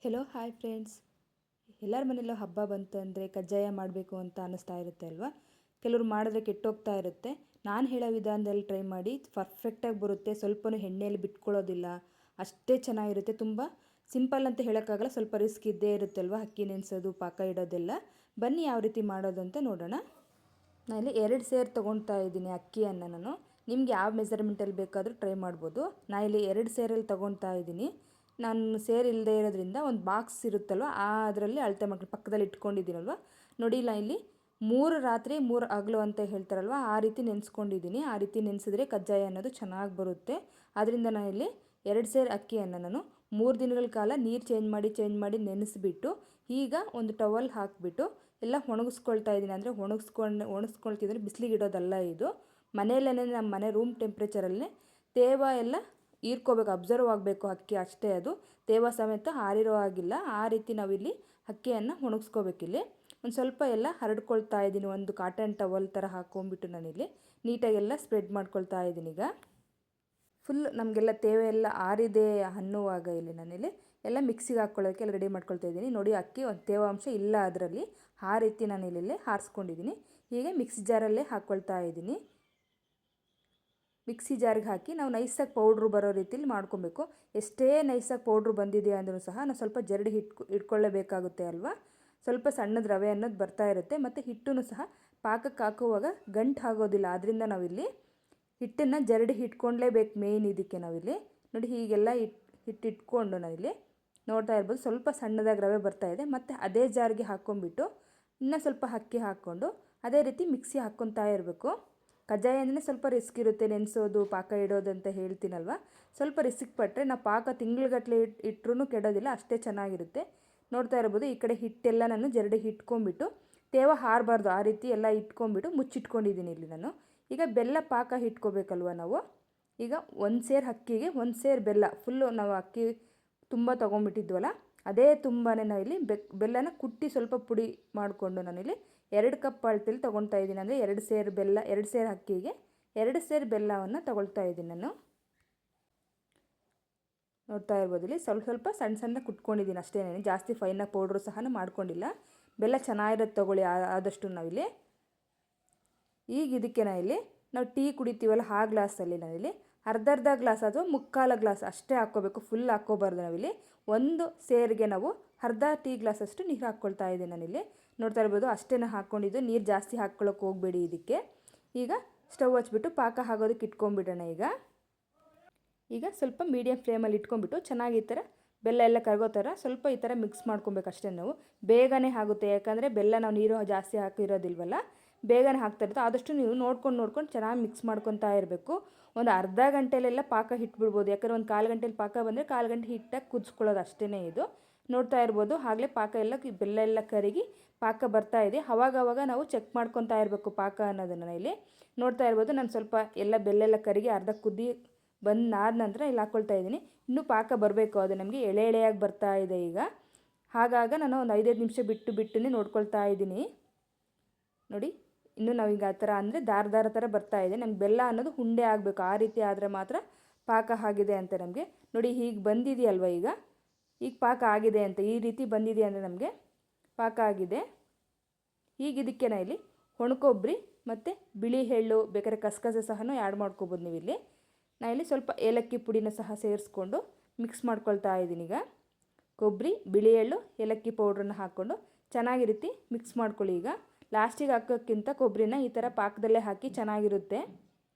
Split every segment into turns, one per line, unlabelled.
Hello hi friends. ಎಲ್ಲರ ಮನೆಯಲ್ಲೂ ಹಬ್ಬ ಬಂತು ಅಂದರೆ ಕಜ್ಜಾಯ ಮಾಡಬೇಕು ಅಂತ ಅನ್ನಿಸ್ತಾ ಇರುತ್ತೆ ಅಲ್ವಾ. ಕೆಲವರು ಮಾಡಿದ್ರೆ ಕೆಟ್ಟೋಗ್ತಾ ಇರುತ್ತೆ. ನಾನು ಹೇಳೋ ವಿಧಾನದಲ್ಲಿ ಟ್ರೈ ಮಾಡಿ, ಪರ್ಫೆಕ್ಟಾಗಿ ಬರುತ್ತೆ. ಸ್ವಲ್ಪನೂ ಎಣ್ಣೆಯಲ್ಲಿ ಬಿಟ್ಕೊಳ್ಳೋದಿಲ್ಲ, ಅಷ್ಟೇ ಚೆನ್ನಾಗಿರುತ್ತೆ. ತುಂಬ ಸಿಂಪಲ್ ಅಂತ ಹೇಳೋಕ್ಕಾಗಲ್ಲ, ಸ್ವಲ್ಪ ರಿಸ್ಕ್ ಇದ್ದೇ ಇರುತ್ತೆ ಅಲ್ವಾ. ಅಕ್ಕಿ ನೆನೆಸೋದು, ಪಾಕ ಇಡೋದೆಲ್ಲ. ಬನ್ನಿ ಯಾವ ರೀತಿ ಮಾಡೋದು ಅಂತ ನೋಡೋಣ. ನಾನಿಲ್ಲಿ 2 ಸೇರು ತೊಗೊಳ್ತಾ ಇದ್ದೀನಿ ಅಕ್ಕಿಯನ್ನು. ನಾನು ನಿಮ್ಗೆ ಯಾವ ಮೆಜರ್ಮೆಂಟಲ್ಲಿ ಬೇಕಾದರೂ ಟ್ರೈ ಮಾಡ್ಬೋದು. ನಾನಿಲ್ಲಿ 2 ಸೇರಲ್ಲಿ ತೊಗೊಳ್ತಾ ಇದ್ದೀನಿ. ನಾನು ಸೇರು ಇಲ್ಲದೆ ಇರೋದ್ರಿಂದ ಒಂದು ಬಾಕ್ಸ್ ಇರುತ್ತಲ್ವ, ಅದರಲ್ಲಿ ಅಳತೆ ಮಾಡ್ಕೊಂಡು ಪಕ್ಕದಲ್ಲಿ ಇಟ್ಕೊಂಡಿದ್ದೀನಲ್ವ. ನೋಡಿ, ಇಲ್ಲ ಇಲ್ಲಿ 3 ರಾತ್ರಿ 3 ಹಗಲು ಅಂತ ಹೇಳ್ತಾರಲ್ವ, ಆ ರೀತಿ ನೆನೆಸ್ಕೊಂಡಿದ್ದೀನಿ. ಆ ರೀತಿ ನೆನೆಸಿದ್ರೆ ಕಜ್ಜಾಯ ಅನ್ನೋದು ಚೆನ್ನಾಗಿ ಬರುತ್ತೆ. ಆದ್ದರಿಂದ ನಾನಿಲ್ಲಿ 2 ಸೇರು ಅಕ್ಕಿಯನ್ನು ನಾನು 3 ದಿನಗಳ ಕಾಲ ನೀರು ಚೇಂಜ್ ಮಾಡಿ ನೆನೆಸಿಬಿಟ್ಟು, ಈಗ ಒಂದು ಟವಲ್ ಹಾಕಿಬಿಟ್ಟು ಎಲ್ಲ ಒಣಗಿಸ್ಕೊಳ್ತಾ ಇದ್ದೀನಿ. ಅಂದರೆ ಒಣಗಿಸ್ಕೊಳ್ತಿದ್ರೆ ಬಿಸಿಲಿಗೆ ಇಡೋದಲ್ಲ ಇದು. ಮನೆಯಲ್ಲೇ ನಮ್ಮ ಮನೆ ರೂಮ್ ಟೆಂಪ್ರೇಚರಲ್ಲೇ ತೇವ ಎಲ್ಲ ಹೀರ್ಕೋಬೇಕು, ಅಬ್ಸರ್ವ್ ಆಗಬೇಕು ಅಕ್ಕಿ, ಅಷ್ಟೇ. ಅದು ತೇವ ಸಮೇತ ಹಾರಿರೋ ಆಗಿಲ್ಲ. ಆ ರೀತಿ ನಾವಿಲ್ಲಿ ಅಕ್ಕಿಯನ್ನು ಒಣಗಿಸ್ಕೋಬೇಕಿಲ್ಲಿ. ಒಂದು ಸ್ವಲ್ಪ ಎಲ್ಲ ಹರಡ್ಕೊಳ್ತಾ ಇದ್ದೀನಿ, ಒಂದು ಕಾಟನ್ ಟವಲ್ ಥರ ಹಾಕ್ಕೊಂಬಿಟ್ಟು ನಾನಿಲ್ಲಿ ನೀಟಾಗೆಲ್ಲ ಸ್ಪ್ರೆಡ್ ಮಾಡ್ಕೊಳ್ತಾ ಇದ್ದೀನಿ. ಈಗ ಫುಲ್ ನಮಗೆಲ್ಲ ತೇವೆ ಎಲ್ಲ ಆರಿದೆ ಅನ್ನುವಾಗ ಇಲ್ಲಿ ನಾನಿಲ್ಲಿ ಎಲ್ಲ ಮಿಕ್ಸಿಗೆ ಹಾಕ್ಕೊಳ್ಳೋಕ್ಕೆ ಎಲ್ಲ ರೆಡಿ ಮಾಡ್ಕೊಳ್ತಾ ಇದ್ದೀನಿ. ನೋಡಿ, ಅಕ್ಕಿ ಒಂದು ತೇವಾಂಶ ಇಲ್ಲ ಅದರಲ್ಲಿ. ಆ ರೀತಿ ನಾನು ಇಲ್ಲಿ ಹಾರಿಸ್ಕೊಂಡಿದ್ದೀನಿ. ಹೀಗೆ ಮಿಕ್ಸಿ ಜಾರಲ್ಲೇ ಹಾಕ್ಕೊಳ್ತಾ ಇದ್ದೀನಿ. ಮಿಕ್ಸಿ ಜಾರಿಗೆ ಹಾಕಿ ನಾವು ನೈಸಾಗಿ ಪೌಡ್ರು ಬರೋ ರೀತಿಲಿ ಮಾಡ್ಕೊಬೇಕು. ಎಷ್ಟೇ ನೈಸಾಗಿ ಪೌಡ್ರು ಬಂದಿದೆ ಅಂದರೂ ಸಹ ನಾವು ಸ್ವಲ್ಪ ಜರಡಿ ಇಟ್ಕೊಳ್ಳೇಬೇಕಾಗುತ್ತೆ ಅಲ್ವಾ. ಸ್ವಲ್ಪ ಸಣ್ಣದ ರವೆ ಅನ್ನೋದು ಬರ್ತಾ ಇರುತ್ತೆ. ಮತ್ತು ಹಿಟ್ಟನ್ನು ಸಹ ಪಾಕಕ್ಕೆ ಹಾಕುವಾಗ ಗಂಟು ಆಗೋದಿಲ್ಲ. ಆದ್ದರಿಂದ ನಾವಿಲ್ಲಿ ಹಿಟ್ಟನ್ನು ಜರಡಿ ಇಟ್ಕೊಳ್ಳೇಬೇಕು ಮೇಯ್ನ್ ಇದಕ್ಕೆ. ನಾವಿಲ್ಲಿ ನೋಡಿ, ಹೀಗೆಲ್ಲ ಹಿಟ್ಟಿಟ್ಕೊಂಡು ನಾವಿಲ್ಲಿ ನೋಡ್ತಾ ಇರ್ಬೋದು, ಸ್ವಲ್ಪ ಸಣ್ಣದಾಗಿ ರವೆ ಬರ್ತಾಯಿದೆ. ಮತ್ತು ಅದೇ ಜಾರಿಗೆ ಹಾಕ್ಕೊಂಬಿಟ್ಟು ಇನ್ನೂ ಸ್ವಲ್ಪ ಅಕ್ಕಿ ಹಾಕ್ಕೊಂಡು ಅದೇ ರೀತಿ ಮಿಕ್ಸಿ ಹಾಕ್ಕೊತಾ ಇರಬೇಕು. ಕಜ್ಜಾಯ ಅಂದರೆ ಸ್ವಲ್ಪ ರಿಸ್ಕ್ ಇರುತ್ತೆ, ನೆನೆಸೋದು, ಪಾಕ ಇಡೋದು ಅಂತ ಹೇಳ್ತೀನಲ್ವ. ಸ್ವಲ್ಪ ರಿಸ್ಕ್ ಪಟ್ಟರೆ ನಾವು ಪಾಕ ತಿಂಗ್ಳುಗಟ್ಟಲೆ ಇಟ್ಟರೂ ಕೆಡೋದಿಲ್ಲ, ಅಷ್ಟೇ ಚೆನ್ನಾಗಿರುತ್ತೆ. ನೋಡ್ತಾ ಇರ್ಬೋದು, ಈ ಕಡೆ ಹಿಟ್ಟೆಲ್ಲ ನಾನು ಜರಡಿ ಇಟ್ಕೊಂಬಿಟ್ಟು ತೇವ ಹಾರಬಾರ್ದು, ಆ ರೀತಿ ಎಲ್ಲ ಇಟ್ಕೊಂಬಿಟ್ಟು ಮುಚ್ಚಿಟ್ಕೊಂಡಿದ್ದೀನಿ ಇಲ್ಲಿ ನಾನು. ಈಗ ಬೆಲ್ಲ ಪಾಕ ಇಟ್ಕೋಬೇಕಲ್ವ ನಾವು. ಈಗ 1 ಸೇರು ಅಕ್ಕಿಗೆ 1 ಸೇರು ಬೆಲ್ಲ, ಫುಲ್ಲು ನಾವು ಅಕ್ಕಿ ತುಂಬ ತೊಗೊಂಬಿಟ್ಟಿದ್ವಲ್ಲ, ಅದೇ ತುಂಬಾ ನಾವಿಲ್ಲಿ ಬೆಲ್ಲನ ಕುಟ್ಟಿ ಸ್ವಲ್ಪ ಪುಡಿ ಮಾಡಿಕೊಂಡು ನಾನಿಲ್ಲಿ 2 ಕಪ್ ಅಳತೆಯಲ್ಲಿ ತೊಗೊಳ್ತಾ ಇದ್ದೀನಿ. ಅಂದರೆ 2 ಸೇರು ಬೆಲ್ಲ, 2 ಸೇರು ಅಕ್ಕಿಗೆ 2 ಸೇರು ಬೆಲ್ಲವನ್ನು ತೊಗೊಳ್ತಾ ಇದ್ದೀನಿ ನಾನು. ನೋಡ್ತಾ ಇರ್ಬೋದು, ಇಲ್ಲಿ ಸ್ವಲ್ಪ ಸ್ವಲ್ಪ ಸಣ್ಣ ಕುಟ್ಕೊಂಡಿದ್ದೀನಿ ಅಷ್ಟೇ. ಜಾಸ್ತಿ ಫೈನಾಗಿ ಪೌಡ್ರು ಸಹ ಮಾಡ್ಕೊಂಡಿಲ್ಲ. ಬೆಲ್ಲ ಚೆನ್ನಾಗಿರೋದು ತೊಗೊಳ್ಳಿ ಆದಷ್ಟು ನಾವಿಲ್ಲಿ. ಈಗ ಇದಕ್ಕೆ ನಾವಿಲ್ಲಿ ನಾವು ಟೀ ಕುಡಿತೀವಲ್ಲ, ಆ ಗ್ಲಾಸಲ್ಲಿ ನಾವಿಲ್ಲಿ ಅರ್ಧ ಗ್ಲಾಸ್ ಅಥವಾ ಮುಕ್ಕಾಲು ಗ್ಲಾಸ್ ಅಷ್ಟೇ ಹಾಕ್ಕೋಬೇಕು. ಫುಲ್ ಹಾಕ್ಕೋಬಾರ್ದು ನಾವಿಲ್ಲಿ. 1 ಸೇರಿಗೆ ನಾವು ಅರ್ಧ ಟೀ ಗ್ಲಾಸಷ್ಟು ನೀರು ಹಾಕ್ಕೊಳ್ತಾ ಇದ್ದೀನಿ ನಾನಿಲ್ಲಿ. ನೋಡ್ತಾ ಇರ್ಬೋದು, ಅಷ್ಟೇ ಹಾಕ್ಕೊಂಡಿದ್ದು. ನೀರು ಜಾಸ್ತಿ ಹಾಕ್ಕೊಳ್ಳೋಕೆ ಹೋಗಬೇಡಿ ಇದಕ್ಕೆ. ಈಗ ಸ್ಟವ್ ಹಚ್ಬಿಟ್ಟು ಪಾಕ ಆಗೋದಕ್ಕೆ ಇಟ್ಕೊಂಡ್ಬಿಡೋಣ. ಈಗ ಸ್ವಲ್ಪ ಮೀಡಿಯಮ್ ಫ್ಲೇಮಲ್ಲಿ ಇಟ್ಕೊಂಡ್ಬಿಟ್ಟು ಚೆನ್ನಾಗಿ ಈ ಥರ ಬೆಲ್ಲ ಎಲ್ಲ ಕರಗೋ ಥರ ಸ್ವಲ್ಪ ಈ ಥರ ಮಿಕ್ಸ್ ಮಾಡ್ಕೊಬೇಕು ಅಷ್ಟೇ ನಾವು. ಬೇಗನೆ ಆಗುತ್ತೆ, ಯಾಕಂದರೆ ಬೆಲ್ಲ ನಾವು ನೀರು ಜಾಸ್ತಿ ಹಾಕಿರೋದಿಲ್ವಲ್ಲ, ಬೇಗನೆ ಆಗ್ತಾ ಇರುತ್ತೆ. ಆದಷ್ಟು ನೀವು ನೋಡ್ಕೊಂಡು ಚೆನ್ನಾಗಿ ಮಿಕ್ಸ್ ಮಾಡ್ಕೊತಾ ಇರಬೇಕು. ಒಂದು ಅರ್ಧ ಗಂಟೆಲೆಲ್ಲ ಪಾಕ ಇಟ್ಬಿಡ್ಬೋದು, ಯಾಕಂದರೆ ಒಂದು ಕಾಲು ಗಂಟೆಲಿ ಪಾಕ ಬಂದರೆ ಕಾಲು ಗಂಟೆ ಹಿಟ್ಟಾಗಿ ಕುದಿಸ್ಕೊಳ್ಳೋದು ಅಷ್ಟೇ ಇದು. ನೋಡ್ತಾ ಇರ್ಬೋದು, ಆಗಲೇ ಪಾಕ ಎಲ್ಲ ಬೆಲ್ಲ ಎಲ್ಲ ಕರಗಿ ಪಾಕ ಬರ್ತಾ ಇದೆ. ಅವಾಗವಾಗ ನಾವು ಚೆಕ್ ಮಾಡ್ಕೊತಾ ಇರಬೇಕು ಪಾಕ ಅನ್ನೋದನ್ನು. ಇಲ್ಲಿ ನೋಡ್ತಾ ಇರ್ಬೋದು, ನಾನು ಸ್ವಲ್ಪ ಎಲ್ಲ ಬೆಲ್ಲೆಲ್ಲ ಕರಗಿ ಅರ್ಧ ಕುದಿ ಬಂದಾದ ನಂತರ ಇಲ್ಲಿ ಹಾಕ್ಕೊಳ್ತಾ ಇದ್ದೀನಿ. ಇನ್ನೂ ಪಾಕ ಬರಬೇಕು, ಅದು ನಮಗೆ ಎಳೆಯಾಗಿ ಬರ್ತಾ ಇದೆ ಈಗ. ಹಾಗಾಗಿ ನಾನು ಒಂದು 5-5 ನಿಮಿಷ ಬಿಟ್ಟು ನೋಡ್ಕೊಳ್ತಾ ಇದ್ದೀನಿ. ನೋಡಿ, ಇನ್ನೂ ನಾವೀಗ ಆ ಥರ ಅಂದರೆ ದಾರ ಥರ ಬರ್ತಾ ಇದೆ. ನಮ್ಗೆ ಬೆಲ್ಲ ಅನ್ನೋದು ಉಂಡೆ ಆಗಬೇಕು, ಆ ರೀತಿ ಆದರೆ ಮಾತ್ರ ಪಾಕ ಆಗಿದೆ ಅಂತ ನಮಗೆ. ನೋಡಿ, ಹೀಗೆ ಬಂದಿದೆಯಲ್ವ ಈಗ ಪಾಕ ಆಗಿದೆ ಅಂತ. ಈ ರೀತಿ ಬಂದಿದೆ ಅಂದರೆ ನಮಗೆ ಪಾಕ ಆಗಿದೆ. ಈಗ ಇದಕ್ಕೆ ನಾ ಇಲ್ಲಿ ಒಣಕೊಬ್ಬರಿ ಮತ್ತು ಬಿಳಿ ಎಳ್ಳು, ಬೇಕಾದ್ರೆ ಕಸಕಸೆ ಸಹ ಆ್ಯಡ್ ಮಾಡ್ಕೊಬೋದು ನೀವು ಇಲ್ಲಿ. ನಾನು ಇಲ್ಲಿ ಸ್ವಲ್ಪ ಏಲಕ್ಕಿ ಪುಡಿನ ಸಹ ಸೇರಿಸ್ಕೊಂಡು ಮಿಕ್ಸ್ ಮಾಡ್ಕೊಳ್ತಾ ಇದ್ದೀನಿ. ಈಗ ಕೊಬ್ಬರಿ, ಬಿಳಿ ಎಳ್ಳು, ಏಲಕ್ಕಿ ಪೌಡ್ರನ್ನ ಹಾಕ್ಕೊಂಡು ಚೆನ್ನಾಗಿ ರೀತಿ ಮಿಕ್ಸ್ ಮಾಡ್ಕೊಳ್ಳಿ. ಈಗ ಲಾಸ್ಟಿಗೆ ಹಾಕೋಕ್ಕಿಂತ ಕೊಬ್ಬರಿನ ಈ ಥರ ಪಾಕದಲ್ಲೇ ಹಾಕಿ ಚೆನ್ನಾಗಿರುತ್ತೆ.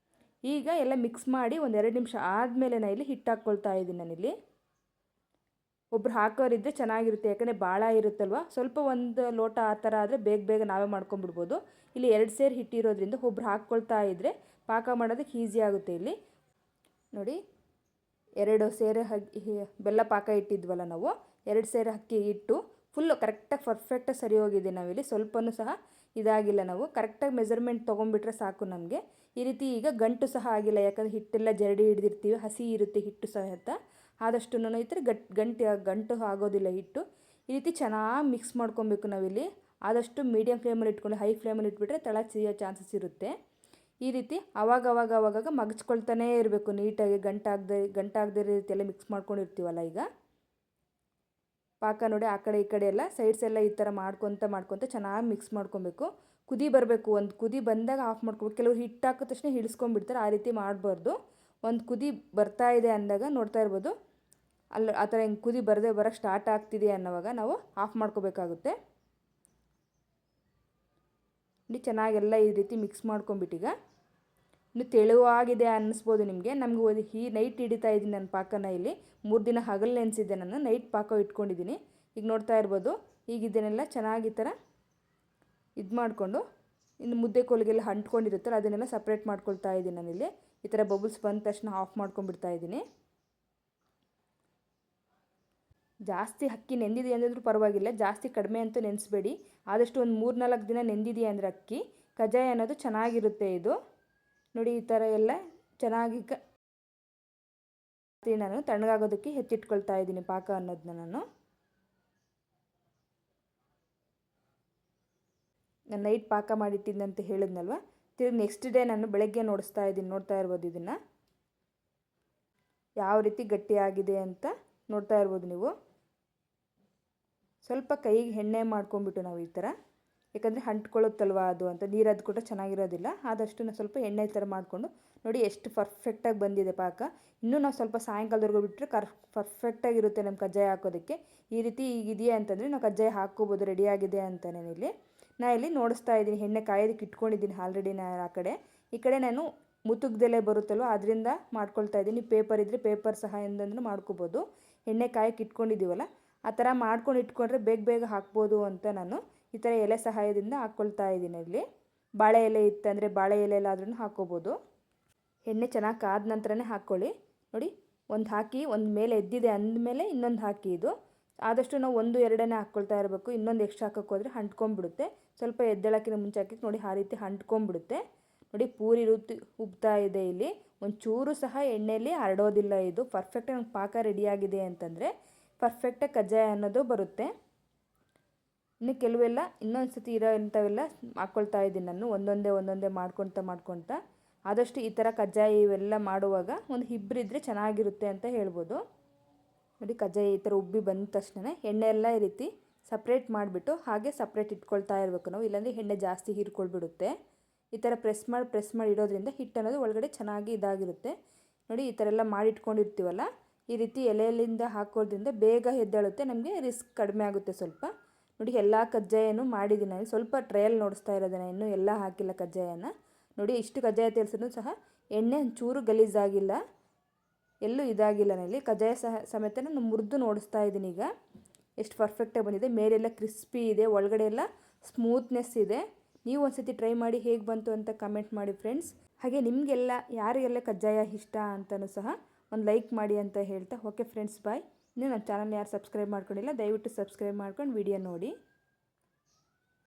ಈಗ ಎಲ್ಲ ಮಿಕ್ಸ್ ಮಾಡಿ ಒಂದು 2 ನಿಮಿಷ ಆದಮೇಲೆ ನಾನು ಇಲ್ಲಿ ಹಿಟ್ಟು ಹಾಕ್ಕೊಳ್ತಾ ಇದ್ದೀನಿ. ನಾನಿಲ್ಲಿ ಒಬ್ರು ಹಾಕೋರಿದ್ದರೆ ಚೆನ್ನಾಗಿರುತ್ತೆ, ಯಾಕಂದರೆ ಭಾಳ ಇರುತ್ತಲ್ವ. ಸ್ವಲ್ಪ ಒಂದು ಲೋಟ ಆ ಥರ ಆದರೆ ಬೇಗ ನಾವೇ ಮಾಡ್ಕೊಂಬಿಡ್ಬೋದು. ಇಲ್ಲಿ 2 ಸೇರು ಹಿಟ್ಟಿರೋದ್ರಿಂದ ಒಬ್ರು ಹಾಕ್ಕೊಳ್ತಾ ಇದ್ದರೆ ಪಾಕ ಮಾಡೋದಕ್ಕೆ ಈಸಿ ಆಗುತ್ತೆ. ಇಲ್ಲಿ ನೋಡಿ, 2 ಸೇರು ಬೆಲ್ಲ ಪಾಕ ಇಟ್ಟಿದ್ವಲ್ಲ ನಾವು, 2 ಸೇರು ಅಕ್ಕಿ ಇಟ್ಟು ಫುಲ್ಲು ಕರೆಕ್ಟಾಗಿ ಪರ್ಫೆಕ್ಟಾಗಿ ಸರಿ ಹೋಗಿದೆ. ನಾವಿಲ್ಲಿ ಸ್ವಲ್ಪನೂ ಸಹ ಇದಾಗಿಲ್ಲ. ನಾವು ಕರೆಕ್ಟಾಗಿ ಮೆಜರ್ಮೆಂಟ್ ತೊಗೊಂಡ್ಬಿಟ್ರೆ ಸಾಕು ನಮಗೆ. ಈ ರೀತಿ ಈಗ ಗಂಟು ಸಹ ಆಗಿಲ್ಲ, ಯಾಕಂದರೆ ಹಿಟ್ಟೆಲ್ಲ ಜರಡಿ ಹಿಡಿದಿರ್ತೀವಿ, ಹಸಿ ಇರುತ್ತೆ ಹಿಟ್ಟು ಸಹಿತ. ಆದಷ್ಟು ಈ ಥರ ಗಂಟು ಆಗೋದಿಲ್ಲ ಹಿಟ್ಟು. ಈ ರೀತಿ ಚೆನ್ನಾಗಿ ಮಿಕ್ಸ್ ಮಾಡ್ಕೊಬೇಕು ನಾವಿಲ್ಲಿ. ಆದಷ್ಟು ಮೀಡಿಯಮ್ ಫ್ಲೇಮಲ್ಲಿ ಇಟ್ಕೊಂಡು ಹೈ ಫ್ಲೇಮಲ್ಲಿ ಇಟ್ಬಿಟ್ರೆ ತಳ ಸಿಯೋ ಚಾನ್ಸಸ್ ಇರುತ್ತೆ. ಈ ರೀತಿ ಆವಾಗ ಮಗಚ್ಕೊಳ್ತಾನೇ ಇರಬೇಕು ನೀಟಾಗಿ, ಗಂಟಾಗದೇ ರೀತಿಯೆಲ್ಲ ಮಿಕ್ಸ್ ಮಾಡ್ಕೊಂಡಿರ್ತೀವಲ್ಲ. ಈಗ ಪಾಕ ನೋಡಿ ಆ ಕಡೆ ಈ ಕಡೆ ಎಲ್ಲ ಸೈಡ್ಸ್ ಎಲ್ಲ ಈ ಥರ ಮಾಡ್ಕೊತ ಚೆನ್ನಾಗಿ ಮಿಕ್ಸ್ ಮಾಡ್ಕೊಬೇಕು. ಕುದಿ ಬರಬೇಕು, ಒಂದು ಕುದಿ ಬಂದಾಗ ಆಫ್ ಮಾಡ್ಕೊಬೇಕು. ಕೆಲವರು ಹಿಟ್ಟು ಹಾಕಿದ ತಕ್ಷಣ ಹಿಡಿಸ್ಕೊಂಡ್ಬಿಡ್ತಾರೆ, ಆ ರೀತಿ ಮಾಡಬಾರ್ದು. ಒಂದು ಕುದಿ ಬರ್ತಾ ಇದೆ ಅಂದಾಗ ನೋಡ್ತಾ ಇರ್ಬೋದು, ಅಲ್ಲಿ ಆ ಥರ ಹಿಂಗೆ ಕುದಿ ಬರೋಕ್ಕೆ ಸ್ಟಾರ್ಟ್ ಆಗ್ತಿದೆ ಅನ್ನೋವಾಗ ನಾವು ಆಫ್ ಮಾಡ್ಕೋಬೇಕಾಗುತ್ತೆ. ಇಲ್ಲಿ ಚೆನ್ನಾಗೆಲ್ಲ ಈ ರೀತಿ ಮಿಕ್ಸ್ ಮಾಡ್ಕೊಂಬಿಟ್ಟೀಗ ಇನ್ನು ತೆಳುವಾಗಿದೆ ಅನ್ನಿಸ್ಬೋದು ನಿಮಗೆ. ನಮಗೆ ನೈಟ್ ಹಿಡಿತಾ ಇದ್ದೀನಿ ನಾನು ಪಾಕನ. ಇಲ್ಲಿ 3 ದಿನ ಹಗಲು ನೆನೆಸಿದ್ದೆ, ನಾನು ನೈಟ್ ಪಾಕ ಇಟ್ಕೊಂಡಿದ್ದೀನಿ. ಈಗ ನೋಡ್ತಾ ಇರ್ಬೋದು, ಈಗ ಇದನ್ನೆಲ್ಲ ಚೆನ್ನಾಗಿ ಈ ಥರ ಇದು ಮಾಡಿಕೊಂಡು ಇನ್ನು ಮುದ್ದೆ ಕೋಲಿಗೆಲ್ಲ ಅಂಟ್ಕೊಂಡಿರುತ್ತಲ್ಲ ಅದನ್ನೆಲ್ಲ ಸಪ್ರೇಟ್ ಮಾಡ್ಕೊಳ್ತಾ ಇದ್ದೀನಿ ನಾನಿಲ್ಲಿ. ಈ ಥರ ಬಬಲ್ಸ್ ಬಂದ ತಕ್ಷಣ ಆಫ್ ಮಾಡ್ಕೊಂಡ್ಬಿಡ್ತಾ ಇದ್ದೀನಿ. ಜಾಸ್ತಿ ಅಕ್ಕಿ ನೆಂದಿದೆ ಅಂದಿದ್ರೂ ಪರವಾಗಿಲ್ಲ, ಜಾಸ್ತಿ ಕಡಿಮೆ ಅಂತೂ ನೆನೆಸ್ಬೇಡಿ. ಆದಷ್ಟು ಒಂದು 3-4 ದಿನ ನೆಂದಿದೆಯಾ ಅಂದರೆ ಅಕ್ಕಿ ಕಜ್ಜಾಯ ಅನ್ನೋದು ಚೆನ್ನಾಗಿರುತ್ತೆ. ಇದು ನೋಡಿ ಈ ಥರ ಎಲ್ಲ ಚೆನ್ನಾಗಿ ನಾನು ತಣ್ಣಗಾಗೋದಕ್ಕೆ ಎತ್ತಿಟ್ಕೊಳ್ತಾ ಇದ್ದೀನಿ ಪಾಕ ಅನ್ನೋದನ್ನ. ನಾನು ನೈಟ್ ಪಾಕ ಮಾಡಿಟ್ಟಿದ್ದಂತ ಹೇಳಿದ್ನಲ್ವ, ತಿರುಗಿ ನೆಕ್ಸ್ಟ್ ಡೇ ನಾನು ಬೆಳಗ್ಗೆ ನೋಡಿಸ್ತಾ ಇದ್ದೀನಿ. ನೋಡ್ತಾ ಇರ್ಬೋದು ಇದನ್ನು ಯಾವ ರೀತಿ ಗಟ್ಟಿಯಾಗಿದೆ ಅಂತ ನೋಡ್ತಾ ಇರ್ಬೋದು ನೀವು. ಸ್ವಲ್ಪ ಕೈಗೆ ಎಣ್ಣೆ ಮಾಡ್ಕೊಂಬಿಟ್ಟು ನಾವು ಈ ಥರ, ಯಾಕಂದರೆ ಅಂಟ್ಕೊಳ್ಳುತ್ತಲ್ವ ಅದು ಅಂತ, ನೀರದ್ದು ಕೂಡ ಚೆನ್ನಾಗಿರೋದಿಲ್ಲ. ಆದಷ್ಟು ಸ್ವಲ್ಪ ಎಣ್ಣೆ ಈ ಥರ ಮಾಡಿಕೊಂಡು ನೋಡಿ ಎಷ್ಟು ಪರ್ಫೆಕ್ಟಾಗಿ ಬಂದಿದೆ ಪಾಕ. ಇನ್ನೂ ನಾವು ಸ್ವಲ್ಪ ಸಾಯಂಕಾಲದವರೆಗೂ ಬಿಟ್ಟರೆ ಪರ್ಫೆಕ್ಟಾಗಿರುತ್ತೆ ನಮ್ಮ ಕಜ್ಜಾಯ ಹಾಕೋದಕ್ಕೆ. ಈ ರೀತಿ ಈಗಿದೆಯಾ ಅಂತಂದರೆ ನಾವು ಕಜ್ಜಾಯ ಹಾಕ್ಕೋಬೋದು, ರೆಡಿಯಾಗಿದೆ ಅಂತ. ನಾನು ಇಲ್ಲಿ ನೋಡಿಸ್ತಾ ಇದ್ದೀನಿ, ಎಣ್ಣೆ ಕಾಯೋದಕ್ಕೆ ಇಟ್ಕೊಂಡಿದ್ದೀನಿ ಆಲ್ರೆಡಿ. ನಾನು ಆ ಕಡೆ ಈ ಕಡೆ ನಾನು ಮುತ್ತುಗ್ದೆಲೆ ಬರುತ್ತಲ್ವ ಅದರಿಂದ ಮಾಡ್ಕೊಳ್ತಾ ಇದ್ದೀನಿ. ಪೇಪರ್ ಇದ್ದರೆ ಪೇಪರ್ ಸಹಾಯದಿಂದನೂ ಮಾಡ್ಕೋಬೋದು. ಎಣ್ಣೆ ಕಾಯಕ್ಕೆ ಇಟ್ಕೊಂಡಿದ್ದೀವಲ್ಲ ಆ ಥರ ಮಾಡ್ಕೊಂಡು ಇಟ್ಕೊಂಡ್ರೆ ಬೇಗ ಹಾಕ್ಬೋದು ಅಂತ ನಾನು ಈ ಥರ ಎಲೆ ಸಹಾಯದಿಂದ ಹಾಕ್ಕೊಳ್ತಾ ಇದ್ದೀನಿ. ಇಲ್ಲಿ ಬಾಳೆ ಎಲೆ ಇತ್ತಂದರೆ ಬಾಳೆ ಎಲೆಲ್ಲಾದ್ರೂ ಹಾಕ್ಕೋಬೋದು. ಎಣ್ಣೆ ಚೆನ್ನಾಗಿ ಕಾದ ನಂತರನೇ ಹಾಕ್ಕೊಳ್ಳಿ. ನೋಡಿ, ಒಂದು ಹಾಕಿ ಒಂದು ಮೇಲೆ ಎದ್ದಿದೆ ಅಂದಮೇಲೆ ಇನ್ನೊಂದು ಹಾಕಿ. ಇದು ಆದಷ್ಟು ನಾವು 1-2 ಹಾಕ್ಕೊಳ್ತಾ ಇರಬೇಕು. ಇನ್ನೊಂದು ಎಕ್ಸ್ಟ್ರಾ ಹಾಕೋಕೆ ಹೋದರೆ ಅಂಟ್ಕೊಂಡ್ಬಿಡುತ್ತೆ. ಸ್ವಲ್ಪ ಎದ್ದೇಳೋಕ್ಕಿಂತ ಮುಂಚೆ ಹಾಕಿ ನೋಡಿ, ಆ ರೀತಿ ಅಂಟ್ಕೊಂಡ್ಬಿಡುತ್ತೆ. ನೋಡಿ ಪೂರಿ ರೂತಿ ಉಬ್ತಾ ಇದೆ. ಇಲ್ಲಿ ಒಂಚೂರು ಸಹ ಎಣ್ಣೆಯಲ್ಲಿ ಹರಡೋದಿಲ್ಲ. ಇದು ಪರ್ಫೆಕ್ಟಾಗಿ ನಮ್ಗೆ ಪಾಕ ರೆಡಿಯಾಗಿದೆ ಅಂತಂದರೆ ಪರ್ಫೆಕ್ಟಾಗಿ ಕಜ್ಜಾಯ ಅನ್ನೋದು ಬರುತ್ತೆ. ಇನ್ನು ಕೆಲವೆಲ್ಲ ಇನ್ನೊಂದು ಸತಿ ಇರೋ ಇಂಥವೆಲ್ಲ ಹಾಕ್ಕೊಳ್ತಾ ಇದ್ದೀನಿ ನಾನು, ಒಂದೊಂದೇ ಮಾಡ್ಕೊತ. ಆದಷ್ಟು ಈ ಥರ ಕಜ್ಜಾಯ ಇವೆಲ್ಲ ಮಾಡುವಾಗ ಒಂದು ಇಬ್ಬರಿದ್ದರೆ ಚೆನ್ನಾಗಿರುತ್ತೆ ಅಂತ ಹೇಳ್ಬೋದು. ನೋಡಿ ಕಜ್ಜಾಯ ಈ ಥರ ಉಬ್ಬಿ ಬಂದ ತಕ್ಷಣ ಎಣ್ಣೆ ಎಲ್ಲ ಈ ರೀತಿ ಸಪ್ರೇಟ್ ಮಾಡಿಬಿಟ್ಟು ಹಾಗೆ ಸಪ್ರೇಟ್ ಇಟ್ಕೊಳ್ತಾ ಇರಬೇಕು ನಾವು, ಇಲ್ಲಾಂದರೆ ಎಣ್ಣೆ ಜಾಸ್ತಿ ಹೀರ್ಕೊಳ್ಬಿಡುತ್ತೆ. ಈ ಥರ ಪ್ರೆಸ್ ಮಾಡಿ ಇಡೋದ್ರಿಂದ ಹಿಟ್ಟು ಅನ್ನೋದು ಒಳಗಡೆ ಚೆನ್ನಾಗಿ ಇದಾಗಿರುತ್ತೆ. ನೋಡಿ ಈ ಥರ ಎಲ್ಲ ಮಾಡಿಟ್ಕೊಂಡಿರ್ತೀವಲ್ಲ, ಈ ರೀತಿ ಎಲೆಯಲ್ಲಿಂದ ಹಾಕೋದ್ರಿಂದ ಬೇಗ ಎದ್ದೇಳುತ್ತೆ, ನಮಗೆ ರಿಸ್ಕ್ ಕಡಿಮೆ ಆಗುತ್ತೆ ಸ್ವಲ್ಪ. ನೋಡಿ ಎಲ್ಲ ಕಜ್ಜಾಯನೂ ಮಾಡಿದ್ದೀನಿ ನಾನು, ಸ್ವಲ್ಪ ಟ್ರಯಲ್ ನೋಡಿಸ್ತಾ ಇರೋದು ನಾನು, ಇನ್ನೂ ಎಲ್ಲ ಹಾಕಿಲ್ಲ ಕಜ್ಜಾಯನ. ನೋಡಿ ಇಷ್ಟು ಕಜ್ಜಾಯ ತೇಲ್ಸಿದ್ರು ಸಹ ಎಣ್ಣೆ ಒಂಚೂರು ಗಲೀಜಾಗಿಲ್ಲ, ಎಲ್ಲೂ ಇದಾಗಿಲ್ಲ. ನಾನಿಲ್ಲಿ ಕಜ್ಜಾಯ ಸಮೇತ ನಾನು ಮುರಿದು ನೋಡಿಸ್ತಾ ಇದ್ದೀನಿ. ಈಗ ಎಷ್ಟು ಪರ್ಫೆಕ್ಟಾಗಿ ಬಂದಿದೆ, ಮೇಲೆಲ್ಲ ಕ್ರಿಸ್ಪಿ ಇದೆ, ಒಳಗಡೆ ಎಲ್ಲ ಸ್ಮೂತ್ನೆಸ್ ಇದೆ. ನೀವು ಒಂದ್ಸತಿ ಟ್ರೈ ಮಾಡಿ ಹೇಗೆ ಬಂತು ಅಂತ ಕಮೆಂಟ್ ಮಾಡಿ ಫ್ರೆಂಡ್ಸ್. ಹಾಗೆ ನಿಮಗೆಲ್ಲ ಯಾರಿಗೆಲ್ಲ ಕಜ್ಜಾಯ ಇಷ್ಟ ಅಂತಲೂ ಸಹ ಒಂದು ಲೈಕ್ ಮಾಡಿ ಅಂತ ಹೇಳ್ತಾ, ಓಕೆ ಫ್ರೆಂಡ್ಸ್ ಬಾಯ್. ಇನ್ನೂ ನನ್ನ ಚಾನಲ್ನ ಯಾರು ಸಬ್ಸ್ಕ್ರೈಬ್ ಮಾಡ್ಕೊಂಡಿಲ್ಲ ದಯವಿಟ್ಟು ಸಬ್ಸ್ಕ್ರೈಬ್ ಮಾಡ್ಕೊಂಡು ವಿಡಿಯೋ ನೋಡಿ.